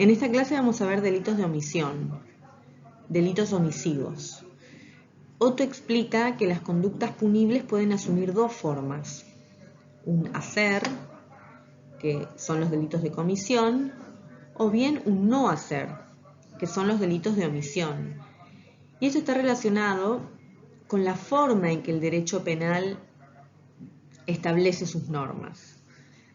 En esta clase vamos a ver delitos de omisión, delitos omisivos. Otto explica que las conductas punibles pueden asumir dos formas. Un hacer, que son los delitos de comisión, o bien un no hacer, que son los delitos de omisión. Y esto está relacionado con la forma en que el derecho penal establece sus normas.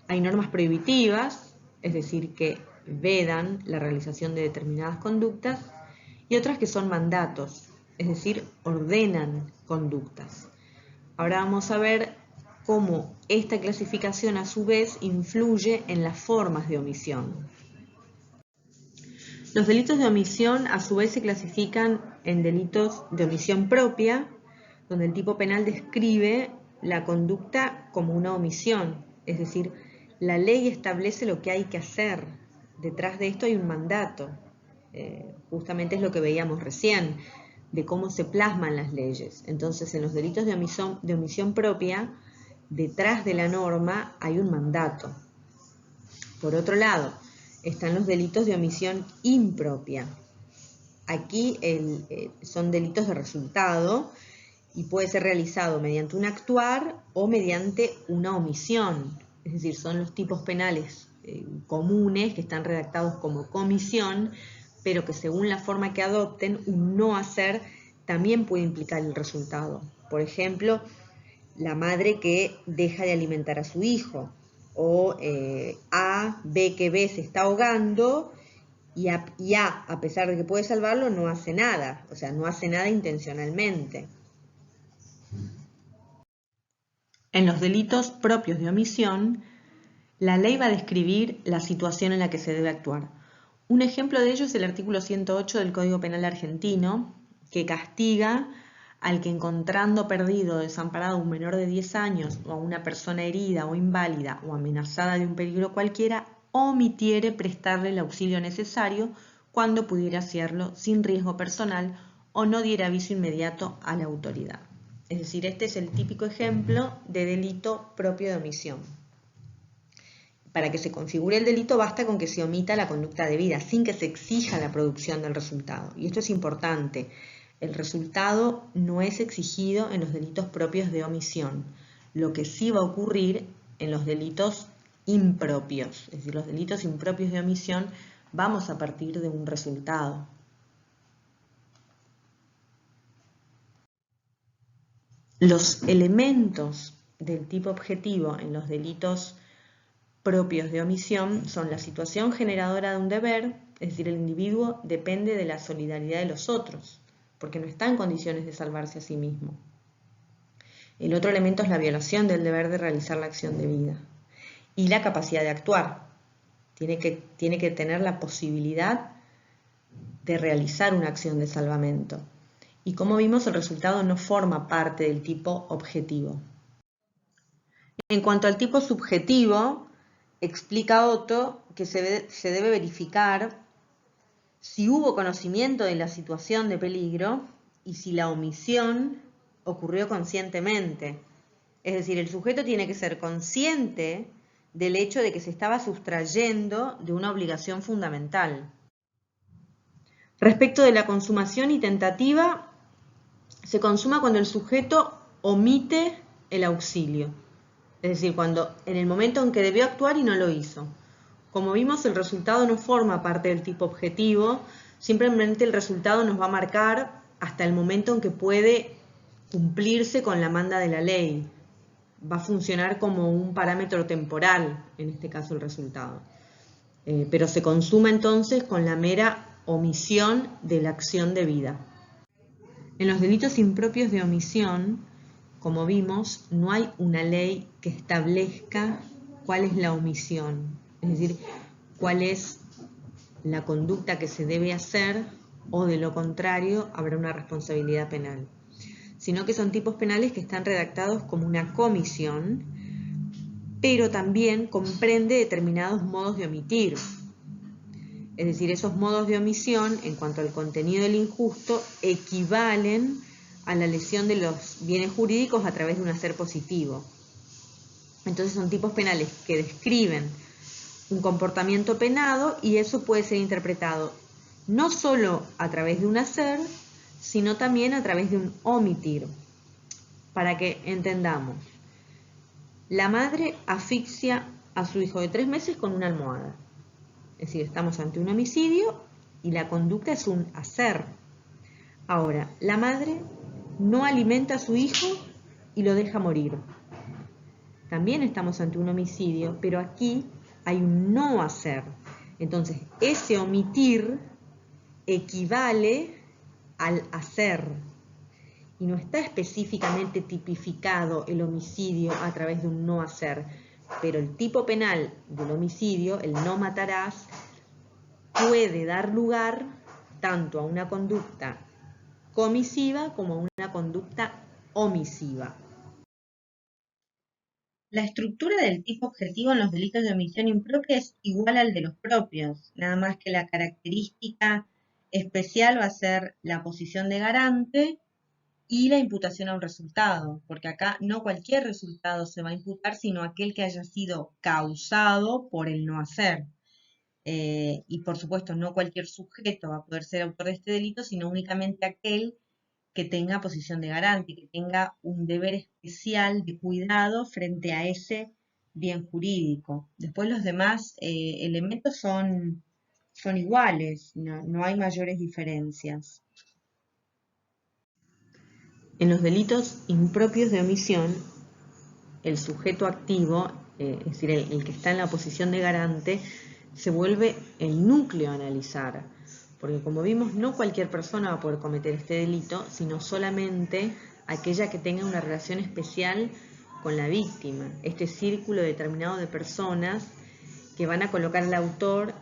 Hay normas prohibitivas, es decir, que vedan la realización de determinadas conductas, y otras que son mandatos, es decir, ordenan conductas. Ahora vamos a ver cómo esta clasificación a su vez influye en las formas de omisión. Los delitos de omisión a su vez se clasifican en delitos de omisión propia, donde el tipo penal describe la conducta como una omisión, es decir, la ley establece lo que hay que hacer. Detrás de esto hay un mandato. Justamente es lo que veíamos recién, de cómo se plasman las leyes. Entonces, en los delitos de omisión propia, detrás de la norma hay un mandato. Por otro lado, están los delitos de omisión impropia. Aquí son delitos de resultado y puede ser realizado mediante un actuar o mediante una omisión. Es decir, son los tipos penales comunes que están redactados como comisión, pero que según la forma que adopten, un no hacer también puede implicar el resultado. Por ejemplo, la madre que deja de alimentar a su hijo, o A ve que B se está ahogando y A, pesar de que puede salvarlo, no hace nada, o sea, no hace nada intencionalmente. En los delitos propios de omisión, la ley va a describir la situación en la que se debe actuar. Un ejemplo de ello es el artículo 108 del Código Penal argentino, que castiga al que encontrando perdido o desamparado a un menor de 10 años o a una persona herida o inválida o amenazada de un peligro cualquiera, omitiere prestarle el auxilio necesario cuando pudiera hacerlo sin riesgo personal o no diera aviso inmediato a la autoridad. Es decir, este es el típico ejemplo de delito propio de omisión. Para que se configure el delito basta con que se omita la conducta debida, sin que se exija la producción del resultado. Y esto es importante. El resultado no es exigido en los delitos propios de omisión, lo que sí va a ocurrir en los delitos impropios. Es decir, los delitos impropios de omisión vamos a partir de un resultado. Los elementos del tipo objetivo en los delitos propios de omisión son la situación generadora de un deber, es decir, el individuo depende de la solidaridad de los otros, porque no está en condiciones de salvarse a sí mismo. El otro elemento es la violación del deber de realizar la acción debida. Y la capacidad de actuar. Tiene que tener la posibilidad de realizar una acción de salvamento. Y como vimos, el resultado no forma parte del tipo objetivo. En cuanto al tipo subjetivo, explica Otto que se debe verificar si hubo conocimiento de la situación de peligro y si la omisión ocurrió conscientemente. Es decir, el sujeto tiene que ser consciente del hecho de que se estaba sustrayendo de una obligación fundamental. Respecto de la consumación y tentativa, se consuma cuando el sujeto omite el auxilio. Es decir, cuando en el momento en que debió actuar y no lo hizo. Como vimos, el resultado no forma parte del tipo objetivo, simplemente el resultado nos va a marcar hasta el momento en que puede cumplirse con la manda de la ley. Va a funcionar como un parámetro temporal, en este caso el resultado. Pero se consuma entonces con la mera omisión de la acción debida. En los delitos impropios de omisión, como vimos, no hay una ley que establezca cuál es la omisión, es decir, cuál es la conducta que se debe hacer o de lo contrario habrá una responsabilidad penal, sino que son tipos penales que están redactados como una comisión, pero también comprende determinados modos de omitir. Es decir, esos modos de omisión, en cuanto al contenido del injusto, equivalen a la lesión de los bienes jurídicos a través de un hacer positivo. Entonces son tipos penales que describen un comportamiento penado y eso puede ser interpretado no solo a través de un hacer, sino también a través de un omitir. Para que entendamos, la madre asfixia a su hijo de 3 meses con una almohada. Es decir, estamos ante un homicidio y la conducta es un hacer. Ahora, la madre no alimenta a su hijo y lo deja morir. También estamos ante un homicidio, pero aquí hay un no hacer. Entonces, ese omitir equivale al hacer. Y no está específicamente tipificado el homicidio a través de un no hacer, pero el tipo penal del homicidio, el no matarás, puede dar lugar tanto a una conducta comisiva como a una conducta omisiva. La estructura del tipo objetivo en los delitos de omisión impropia es igual al de los propios, nada más que la característica especial va a ser la posición de garante y la imputación a un resultado, porque acá no cualquier resultado se va a imputar, sino aquel que haya sido causado por el no hacer. Y por supuesto, no cualquier sujeto va a poder ser autor de este delito, sino únicamente aquel que tenga posición de garante, que tenga un deber especial de cuidado frente a ese bien jurídico. Después los demás elementos son iguales, no hay mayores diferencias. En los delitos impropios de omisión, el sujeto activo, es decir, el que está en la posición de garante, se vuelve el núcleo a analizar. Porque como vimos, no cualquier persona va a poder cometer este delito, sino solamente aquella que tenga una relación especial con la víctima. Este círculo determinado de personas que van a colocar al autor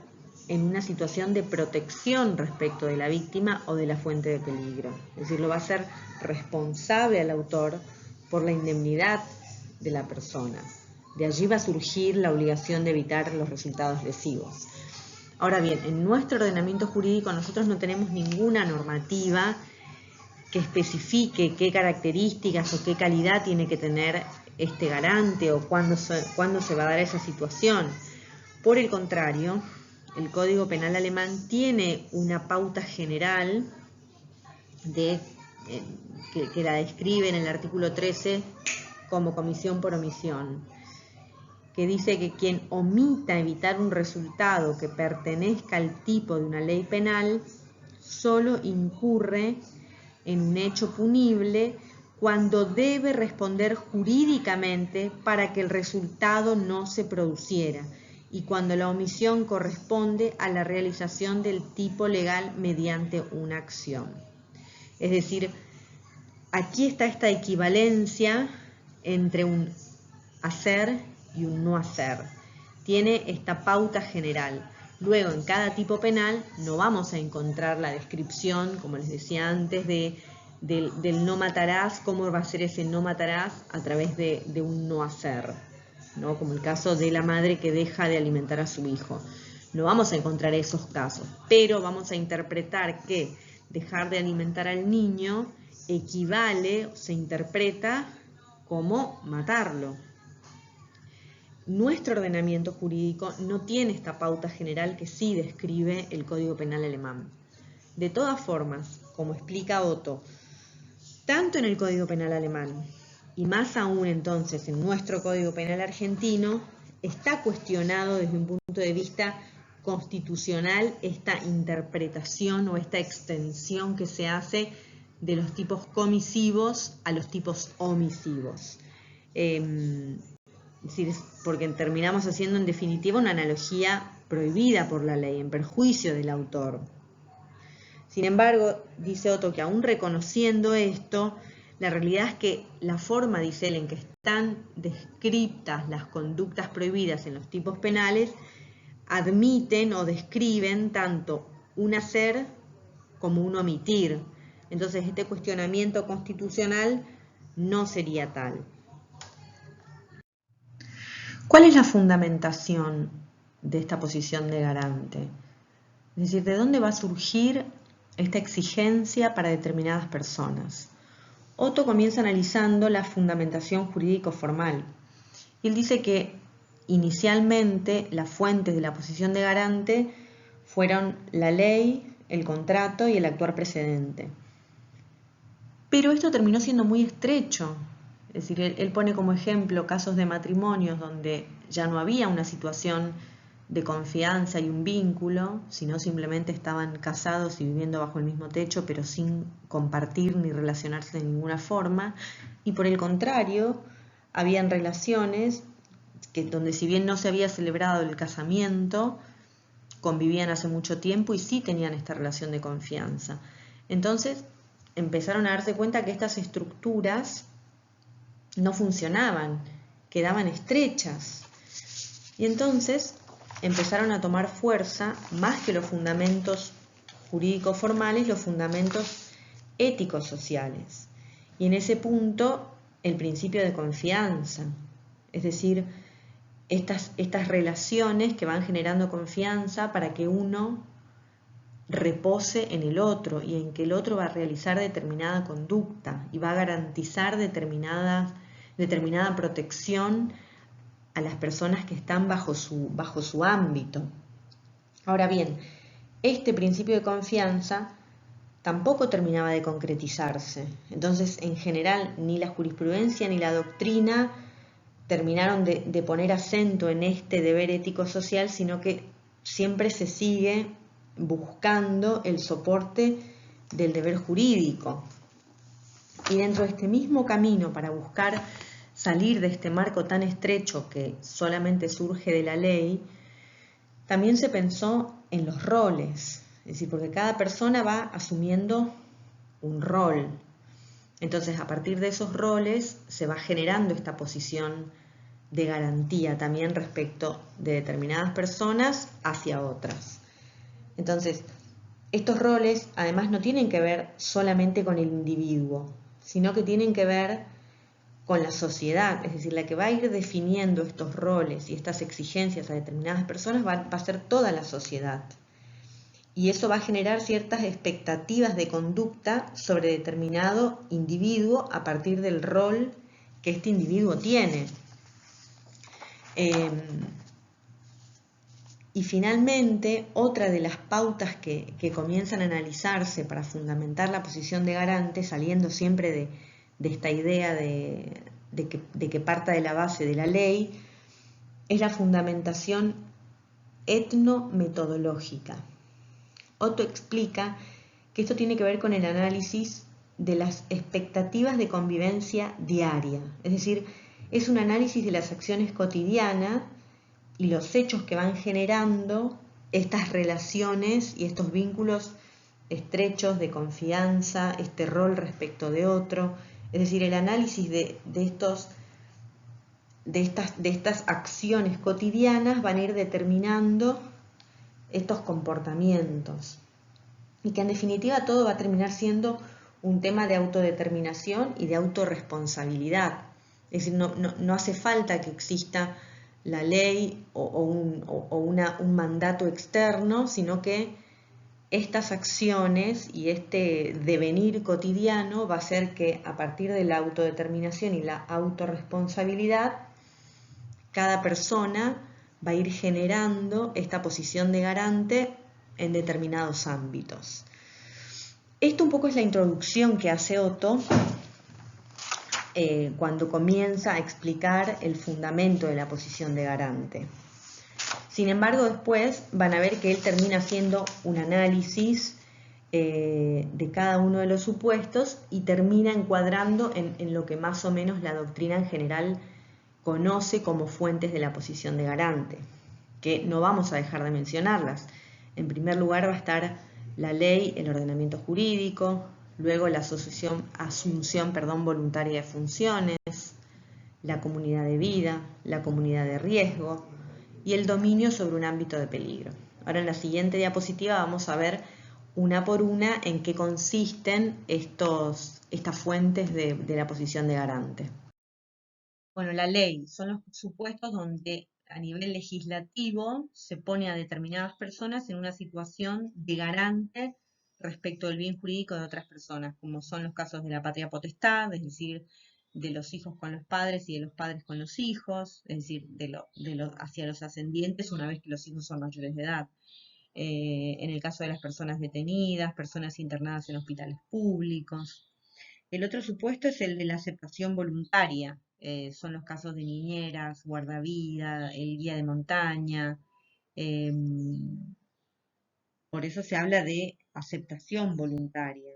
en una situación de protección respecto de la víctima o de la fuente de peligro. Es decir, lo va a hacer responsable al autor por la indemnidad de la persona. De allí va a surgir la obligación de evitar los resultados lesivos. Ahora bien, en nuestro ordenamiento jurídico nosotros no tenemos ninguna normativa que especifique qué características o qué calidad tiene que tener este garante o cuándo se va a dar esa situación. Por el contrario, el Código Penal alemán tiene una pauta general que la describe en el artículo 13 como comisión por omisión, que dice que quien omita evitar un resultado que pertenezca al tipo de una ley penal solo incurre en un hecho punible cuando debe responder jurídicamente para que el resultado no se produciera y cuando la omisión corresponde a la realización del tipo legal mediante una acción. Es decir, aquí está esta equivalencia entre un hacer y un no hacer. Tiene esta pauta general. Luego, en cada tipo penal no vamos a encontrar la descripción, como les decía antes, del no matarás, cómo va a ser ese no matarás a través de un no hacer, ¿no? Como el caso de la madre que deja de alimentar a su hijo. No vamos a encontrar esos casos, pero vamos a interpretar que dejar de alimentar al niño equivale, se interpreta como matarlo. Nuestro ordenamiento jurídico no tiene esta pauta general que sí describe el Código Penal alemán. De todas formas, como explica Otto, tanto en el Código Penal alemán y más aún entonces en nuestro Código Penal argentino, está cuestionado desde un punto de vista constitucional esta interpretación o esta extensión que se hace de los tipos comisivos a los tipos omisivos. Es decir, porque terminamos haciendo en definitiva una analogía prohibida por la ley, en perjuicio del autor. Sin embargo, dice Otto que aún reconociendo esto, la realidad es que la forma, dice él, en que están descritas las conductas prohibidas en los tipos penales, admiten o describen tanto un hacer como un omitir. Entonces, este cuestionamiento constitucional no sería tal. ¿Cuál es la fundamentación de esta posición de garante? Es decir, ¿de dónde va a surgir esta exigencia para determinadas personas? Otto comienza analizando la fundamentación jurídico-formal. Y él dice que inicialmente las fuentes de la posición de garante fueron la ley, el contrato y el actuar precedente. Pero esto terminó siendo muy estrecho. Es decir, él pone como ejemplo casos de matrimonios donde ya no había una situación de confianza y un vínculo, sino simplemente estaban casados y viviendo bajo el mismo techo, pero sin compartir ni relacionarse de ninguna forma. Y por el contrario, habían relaciones donde si bien no se había celebrado el casamiento, convivían hace mucho tiempo y sí tenían esta relación de confianza. Entonces empezaron a darse cuenta que estas estructuras no funcionaban, quedaban estrechas. Y entonces empezaron a tomar fuerza, más que los fundamentos jurídicos formales, los fundamentos éticos sociales. Y en ese punto, el principio de confianza, es decir, estas relaciones que van generando confianza para que uno repose en el otro y en que el otro va a realizar determinada conducta y va a garantizar determinada protección a las personas que están bajo su ámbito. Ahora bien, este principio de confianza tampoco terminaba de concretizarse. Entonces, en general, ni la jurisprudencia ni la doctrina terminaron de poner acento en este deber ético-social, sino que siempre se sigue buscando el soporte del deber jurídico. Y dentro de este mismo camino para buscar salir de este marco tan estrecho que solamente surge de la ley, también se pensó en los roles, es decir, porque cada persona va asumiendo un rol. Entonces, a partir de esos roles se va generando esta posición de garantía también respecto de determinadas personas hacia otras. Entonces, estos roles además no tienen que ver solamente con el individuo, sino que tienen que ver con la sociedad, es decir, la que va a ir definiendo estos roles y estas exigencias a determinadas personas va a ser toda la sociedad. Y eso va a generar ciertas expectativas de conducta sobre determinado individuo a partir del rol que este individuo tiene. Y finalmente, otra de las pautas que comienzan a analizarse para fundamentar la posición de garante, saliendo siempre de esta idea de que parta de la base de la ley, es la fundamentación etnometodológica. Otto explica que esto tiene que ver con el análisis de las expectativas de convivencia diaria, es decir, es un análisis de las acciones cotidianas y los hechos que van generando estas relaciones y estos vínculos estrechos de confianza, este rol respecto de otro, es decir, el análisis de estas acciones cotidianas van a ir determinando estos comportamientos y que en definitiva todo va a terminar siendo un tema de autodeterminación y de autorresponsabilidad. Es decir, no hace falta que exista la ley o un mandato externo, sino que estas acciones y este devenir cotidiano va a hacer que a partir de la autodeterminación y la autorresponsabilidad, cada persona va a ir generando esta posición de garante en determinados ámbitos. Esto un poco es la introducción que hace Otto cuando comienza a explicar el fundamento de la posición de garante. Sin embargo, después van a ver que él termina haciendo un análisis de cada uno de los supuestos y termina encuadrando en lo que más o menos la doctrina en general conoce como fuentes de la posición de garante, que no vamos a dejar de mencionarlas. En primer lugar va a estar la ley, el ordenamiento jurídico, luego la asunción voluntaria de funciones, la comunidad de vida, la comunidad de riesgo y el dominio sobre un ámbito de peligro. Ahora en la siguiente diapositiva vamos a ver una por una en qué consisten estas fuentes de la posición de garante. Bueno, la ley son los supuestos donde a nivel legislativo se pone a determinadas personas en una situación de garante respecto del bien jurídico de otras personas, como son los casos de la patria potestad, es decir, de los hijos con los padres y de los padres con los hijos, es decir, hacia los ascendientes una vez que los hijos son mayores de edad. En el caso de las personas detenidas, personas internadas en hospitales públicos. El otro supuesto es el de la aceptación voluntaria. Son los casos de niñeras, guardavida, el guía de montaña. Por eso se habla de aceptación voluntaria.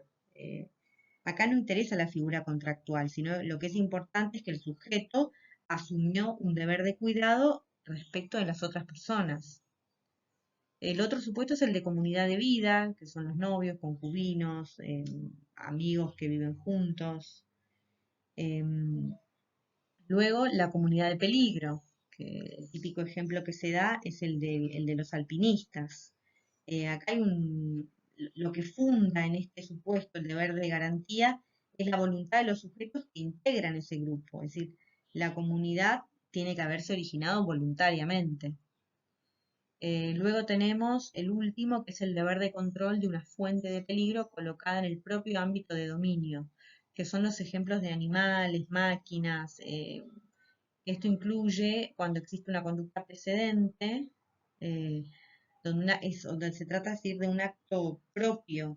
Acá no interesa la figura contractual, sino lo que es importante es que el sujeto asumió un deber de cuidado respecto de las otras personas. El otro supuesto es el de comunidad de vida, que son los novios, concubinos, amigos que viven juntos. Luego, la comunidad de peligro, que el típico ejemplo que se da es el de los alpinistas. Acá hay lo que funda en este supuesto el deber de garantía es la voluntad de los sujetos que integran ese grupo, es decir, la comunidad tiene que haberse originado voluntariamente. Luego tenemos el último, que es el deber de control de una fuente de peligro colocada en el propio ámbito de dominio, que son los ejemplos de animales, máquinas. Esto incluye cuando existe una conducta precedente, donde se trata de un acto propio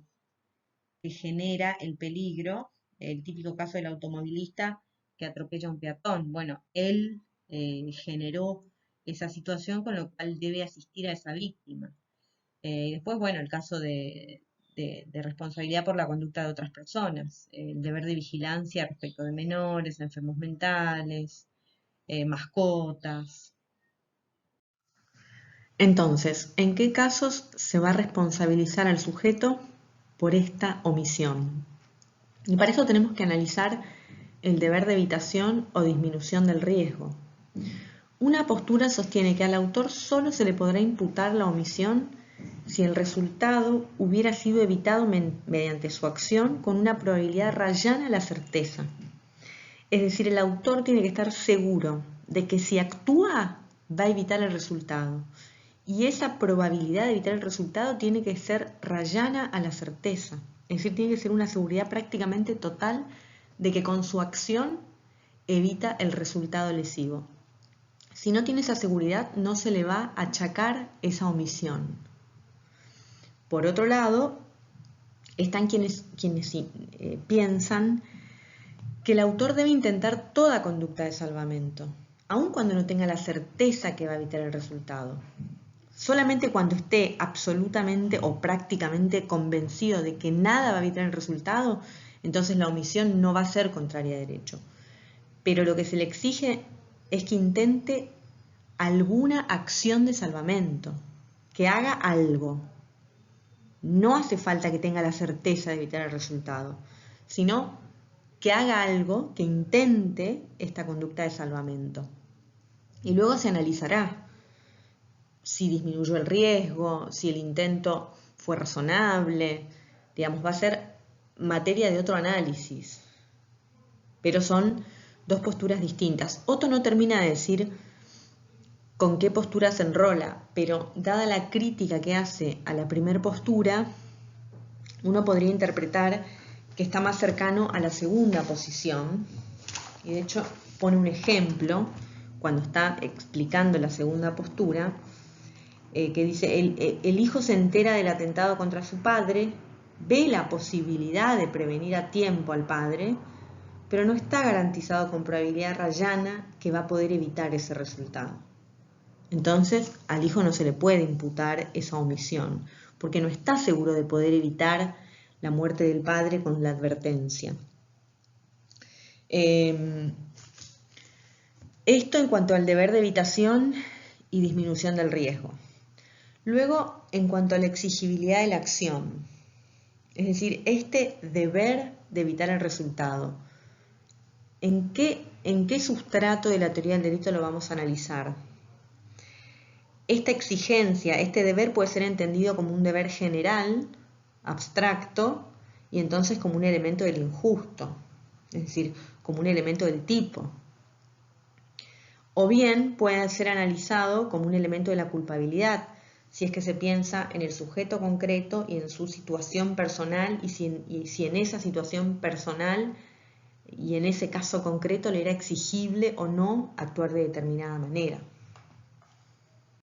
que genera el peligro, el típico caso del automovilista que atropella a un peatón. Bueno, él generó esa situación con lo cual debe asistir a esa víctima. Y después, bueno, el caso de responsabilidad por la conducta de otras personas, el deber de vigilancia respecto de menores, enfermos mentales, mascotas. Entonces, ¿en qué casos se va a responsabilizar al sujeto por esta omisión? Y para eso tenemos que analizar el deber de evitación o disminución del riesgo. Una postura sostiene que al autor solo se le podrá imputar la omisión si el resultado hubiera sido evitado mediante su acción con una probabilidad rayana a la certeza. Es decir, el autor tiene que estar seguro de que si actúa va a evitar el resultado. Y esa probabilidad de evitar el resultado tiene que ser rayana a la certeza. Es decir, tiene que ser una seguridad prácticamente total de que con su acción evita el resultado lesivo. Si no tiene esa seguridad, no se le va a achacar esa omisión. Por otro lado, están quienes piensan que el autor debe intentar toda conducta de salvamento, aun cuando no tenga la certeza que va a evitar el resultado. Solamente cuando esté absolutamente o prácticamente convencido de que nada va a evitar el resultado, entonces la omisión no va a ser contraria a derecho. Pero lo que se le exige es que intente alguna acción de salvamento, que haga algo. No hace falta que tenga la certeza de evitar el resultado, sino que haga algo, que intente esta conducta de salvamento. Y luego se analizará si disminuyó el riesgo, si el intento fue razonable, digamos, va a ser materia de otro análisis. Pero son dos posturas distintas. Otto no termina de decir con qué postura se enrola, pero dada la crítica que hace a la primera postura, uno podría interpretar que está más cercano a la segunda posición. Y de hecho pone un ejemplo cuando está explicando la segunda postura, que dice, el hijo se entera del atentado contra su padre, ve la posibilidad de prevenir a tiempo al padre, pero no está garantizado con probabilidad rayana que va a poder evitar ese resultado. Entonces, al hijo no se le puede imputar esa omisión, porque no está seguro de poder evitar la muerte del padre con la advertencia. Esto en cuanto al deber de evitación y disminución del riesgo. Luego, en cuanto a la exigibilidad de la acción, es decir, este deber de evitar el resultado, ¿en qué sustrato de la teoría del delito lo vamos a analizar? Esta exigencia, este deber puede ser entendido como un deber general, abstracto, y entonces como un elemento del injusto, es decir, como un elemento del tipo. O bien puede ser analizado como un elemento de la culpabilidad, si es que se piensa en el sujeto concreto y en su situación personal, y si en esa situación personal y en ese caso concreto le era exigible o no actuar de determinada manera.